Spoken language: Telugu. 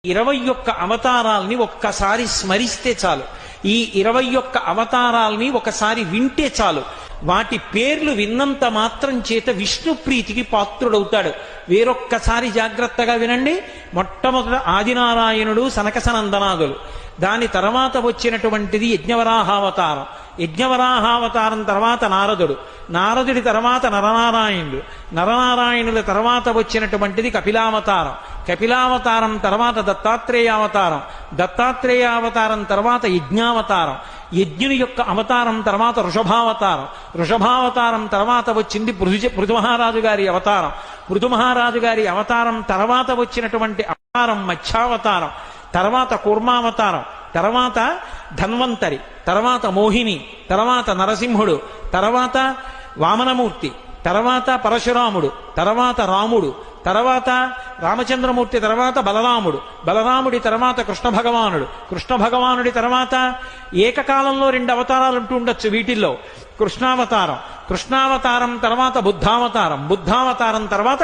21 అవతారాల్ని ఒక్కసారి స్మరిస్తే చాలు. ఈ 21 అవతారాల్ని ఒకసారి వింటే చాలు. వాటి పేర్లు విన్నంత మాత్రం చేత విష్ణు ప్రీతికి పాత్రుడవుతాడు. వేరొక్కసారి జాగ్రత్తగా వినండి. మొట్టమొదట ఆదినారాయణుడు, సనకసనందనాదులు. దాని తర్వాత వచ్చినటువంటిది యజ్ఞవరాహావతారం. యజ్ఞవరాహావతారం తర్వాత నారదుడు. నారదుడి తర్వాత నరనారాయణుడు. నరనారాయణుల తర్వాత వచ్చినటువంటిది కపిలావతారం. కపిలావతారం తర్వాత దత్తాత్రేయావతారం. దత్తాత్రేయావతారం తర్వాత యజ్ఞావతారం. యజ్ఞుని యొక్క అవతారం తర్వాత వృషభావతారం. వృషభావతారం తర్వాత వచ్చింది పృథుమహారాజు గారి అవతారం. పృథుమహారాజు గారి అవతారం తర్వాత వచ్చినటువంటి అవతారం మత్స్యావతారం. తర్వాత కూర్మావతారం. తర్వాత ధన్వంతరి. తర్వాత మోహిని. తర్వాత నరసింహుడు. తర్వాత వామనమూర్తి. తర్వాత పరశురాముడు. తర్వాత రాముడు. తర్వాత రామచంద్రమూర్తి. తర్వాత బలరాముడు. బలరాముడి తర్వాత కృష్ణ భగవానుడు. కృష్ణ భగవానుడి తర్వాత ఏకకాలంలో 2 అవతారాలు ఉంటూ ఉండొచ్చు వీటిల్లో. కృష్ణావతారం. కృష్ణావతారం తర్వాత బుద్ధావతారం. బుద్ధావతారం తర్వాత